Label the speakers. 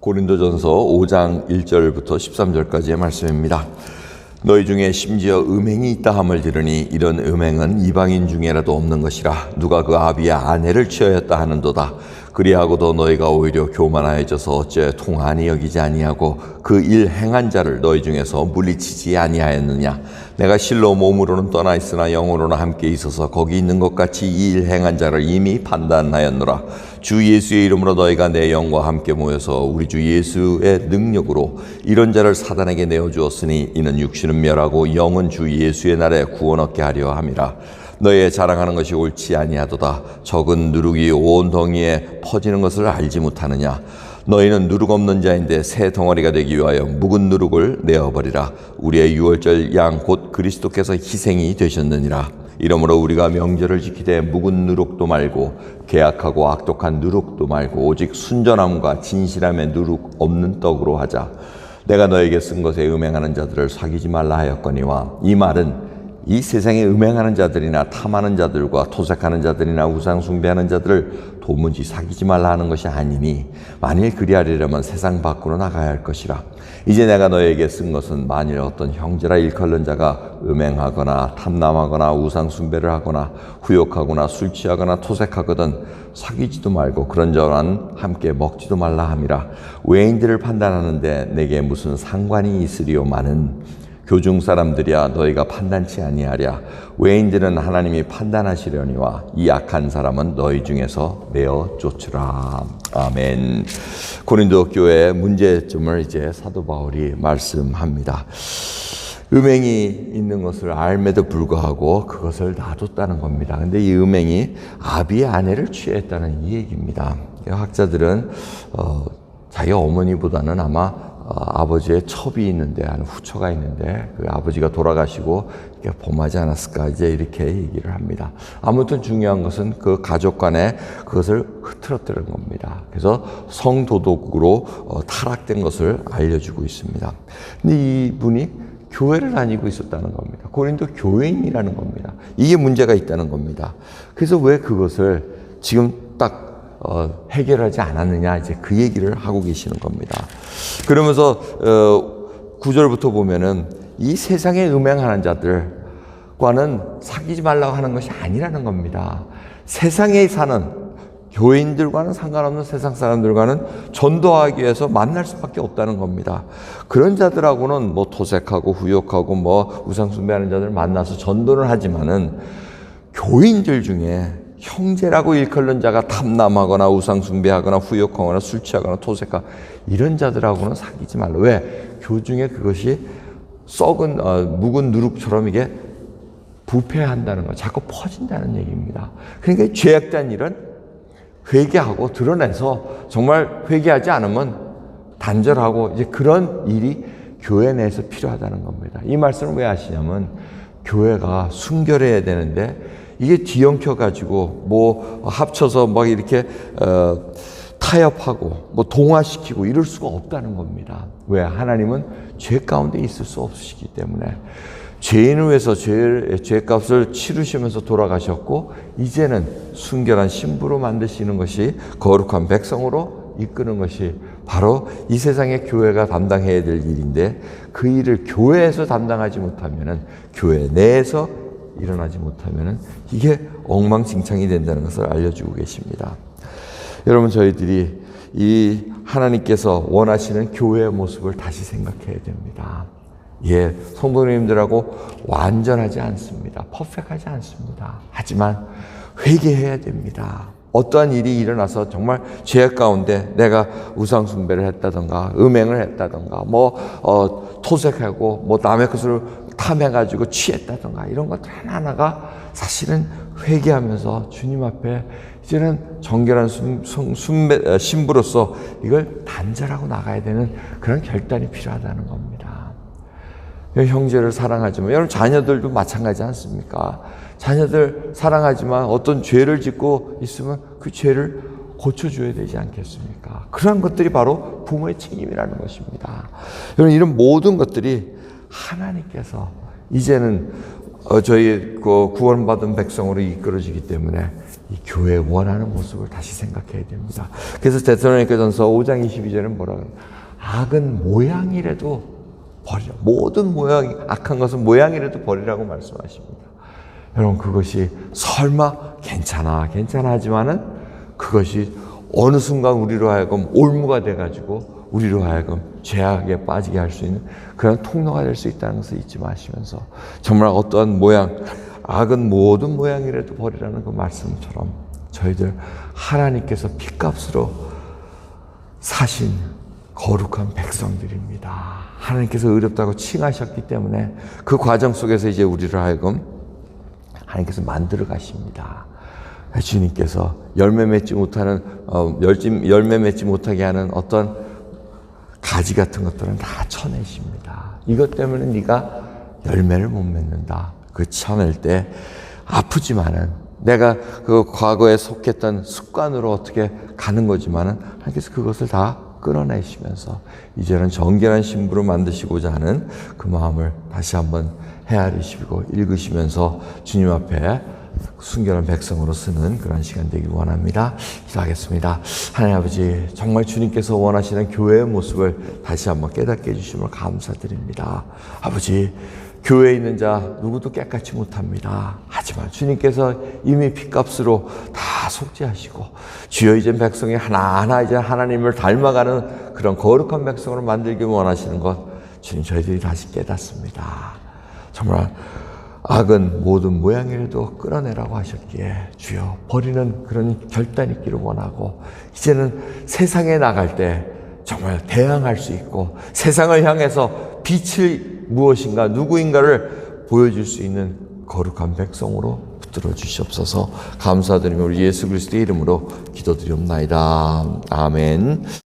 Speaker 1: 고린도전서 5장 1절부터 13절까지의 말씀입니다. 너희 중에 심지어 음행이 있다 함을 들으니 이런 음행은 이방인 중에라도 없는 것이라. 누가 그 아비의 아내를 취하였다 하는도다. 그리하고도 너희가 오히려 교만하여져서 어째 통한이 여기지 아니하고 그 일 행한 자를 너희 중에서 물리치지 아니하였느냐. 내가 실로 몸으로는 떠나 있으나 영으로는 함께 있어서 거기 있는 것 같이 이 일 행한 자를 이미 판단하였노라. 주 예수의 이름으로 너희가 내 영과 함께 모여서 우리 주 예수의 능력으로 이런 자를 사단에게 내어주었으니 이는 육신은 멸하고 영은 주 예수의 날에 구원 얻게 하려 함이라. 너희의 자랑하는 것이 옳지 아니하도다. 적은 누룩이 온 덩이에 퍼지는 것을 알지 못하느냐. 너희는 누룩 없는 자인데 새 덩어리가 되기 위하여 묵은 누룩을 내어버리라. 우리의 유월절 양 곧 그리스도께서 희생이 되셨느니라. 이러므로 우리가 명절을 지키되 묵은 누룩도 말고 계약하고 악독한 누룩도 말고 오직 순전함과 진실함의 누룩 없는 떡으로 하자. 내가 너에게 쓴 것에 음행하는 자들을 사귀지 말라 하였거니와 이 말은 이 세상에 음행하는 자들이나 탐하는 자들과 토색하는 자들이나 우상 숭배하는 자들을 도무지 사귀지 말라 하는 것이 아니니 만일 그리하려면 세상 밖으로 나가야 할 것이라. 이제 내가 너에게 쓴 것은 만일 어떤 형제라 일컬는 자가 음행하거나 탐남하거나 우상 숭배를 하거나 후욕하거나 술 취하거나 토색하거든 사귀지도 말고 그런 자와는 함께 먹지도 말라 함이라. 외인들을 판단하는데 내게 무슨 상관이 있으리요마는 교중 사람들이야 너희가 판단치 아니하랴. 외인들은 하나님이 판단하시려니와 이 악한 사람은 너희 중에서 내어 쫓으라. 아멘. 고린도 교회의 문제점을 이제 사도 바울이 말씀합니다. 음행이 있는 것을 알매도 불구하고 그것을 놔뒀다는 겁니다. 근데 이 음행이 아비의 아내를 취했다는 이 얘기입니다. 학자들은 자기 어머니보다는 아마 아버지의 첩이 있는데, 한 후처가 있는데, 그 아버지가 돌아가시고 범하지 않았을까, 이제 이렇게 얘기를 합니다. 아무튼 중요한 것은 그 가족 간에 그것을 흐트러뜨린 겁니다. 그래서 성도덕으로 타락된 것을 알려주고 있습니다. 근데 이분이 교회를 다니고 있었다는 겁니다. 고린도 교회인이라는 겁니다. 이게 문제가 있다는 겁니다. 그래서 왜 그것을 지금 딱 해결하지 않았느냐, 이제 그 얘기를 하고 계시는 겁니다. 그러면서 9절부터 보면은 이 세상에 음행하는 자들과는 사귀지 말라고 하는 것이 아니라는 겁니다. 세상에 사는 교인들과는 상관없는 세상 사람들과는 전도하기 위해서 만날 수밖에 없다는 겁니다. 그런 자들하고는 뭐 토색하고 후욕하고 뭐 우상숭배하는 자들을 만나서 전도를 하지만은 교인들 중에 형제라고 일컬는 자가 탐남하거나 우상숭배하거나 후욕하거나 술 취하거나 토색하거나 이런 자들하고는 사귀지 말라. 왜? 교중에 그것이 썩은 묵은 누룩처럼 이게 부패한다는 거, 자꾸 퍼진다는 얘기입니다. 그러니까 죄악된 일은 회개하고 드러내서 정말 회개하지 않으면 단절하고 이제 그런 일이 교회 내에서 필요하다는 겁니다. 이 말씀을 왜 하시냐면 교회가 순결해야 되는데 이게 뒤엉켜가지고 뭐 합쳐서 막 이렇게 타협하고 뭐 동화시키고 이럴 수가 없다는 겁니다. 왜? 하나님은 죄 가운데 있을 수 없으시기 때문에 죄인을 위해서 죄값을 치르시면서 돌아가셨고 이제는 순결한 신부로 만드시는 것이 거룩한 백성으로 이끄는 것이 바로 이 세상의 교회가 담당해야 될 일인데 그 일을 교회에서 담당하지 못하면은 교회 내에서 일어나지 못하면은 이게 엉망진창이 된다는 것을 알려주고 계십니다. 여러분, 저희들이 이 하나님께서 원하시는 교회의 모습을 다시 생각해야 됩니다. 예, 성도님들하고 완전하지 않습니다. 퍼펙트하지 않습니다. 하지만 회개해야 됩니다. 어떠한 일이 일어나서 정말 죄악 가운데 내가 우상 숭배를 했다던가 음행을 했다던가 토색하고 남의 것을 탐해가지고 취했다던가 이런 것들 하나하나가 사실은 회개하면서 주님 앞에 이제는 정결한 신부로서 이걸 단절하고 나가야 되는 그런 결단이 필요하다는 겁니다. 형제를 사랑하지만 여러분 자녀들도 마찬가지지 않습니까? 자녀들 사랑하지만 어떤 죄를 짓고 있으면 그 죄를 고쳐줘야 되지 않겠습니까? 그런 것들이 바로 부모의 책임이라는 것입니다. 여러분, 이런 모든 것들이 하나님께서 이제는 저희 그 구원받은 백성으로 이끌어지기 때문에 이 교회의 원하는 모습을 다시 생각해야 됩니다. 그래서 데살로니가전서 5장 22절은 뭐라 그래요? 악은 모양이라도 버리라. 모든 모양, 악한 것은 모양이라도 버리라고 말씀하십니다. 여러분, 그것이 설마 괜찮아 하지만은 그것이 어느 순간 우리로 하여금 올무가 돼가지고 우리로 하여금 죄악에 빠지게 할 수 있는 그런 통로가 될 수 있다는 것을 잊지 마시면서 정말 어떠한 모양, 악은 모든 모양이라도 버리라는 그 말씀처럼 저희들 하나님께서 핏값으로 사신 거룩한 백성들입니다. 하나님께서 의롭다고 칭하셨기 때문에 그 과정 속에서 이제 우리를 하여금 하나님께서 만들어 가십니다. 주님께서 열매 맺지 못하는 열매 맺지 못하게 하는 어떤 가지 같은 것들은 다 쳐내십니다. 이것 때문에 네가 열매를 못 맺는다. 그 쳐낼 때 아프지만은 내가 그 과거에 속했던 습관으로 어떻게 가는 거지만은 하나님께서 그것을 다 끌어내시면서 이제는 정결한 신부로 만드시고자 하는 그 마음을 다시 한번 헤아리시고 읽으시면서 주님 앞에 순결한 백성으로 쓰는 그런 시간 되길 원합니다. 기도하겠습니다. 하나님 아버지, 정말 주님께서 원하시는 교회의 모습을 다시 한번 깨닫게 해주심을 감사드립니다. 아버지, 교회에 있는 자 누구도 깨끗이 못합니다. 하지만 주님께서 이미 핏값으로 다 속죄하시고 주여 이제 백성이 하나하나 이제 하나님을 닮아가는 그런 거룩한 백성으로 만들기 원하시는 것 주님 저희들이 다시 깨닫습니다. 정말 악은 모든 모양이라도 끌어내라고 하셨기에 주여 버리는 그런 결단이 있기를 원하고 이제는 세상에 나갈 때 정말 대항할 수 있고 세상을 향해서 빛이 무엇인가 누구인가를 보여줄 수 있는 거룩한 백성으로 붙들어 주시옵소서. 감사드리며 우리 예수 그리스도의 이름으로 기도드리옵나이다. 아멘.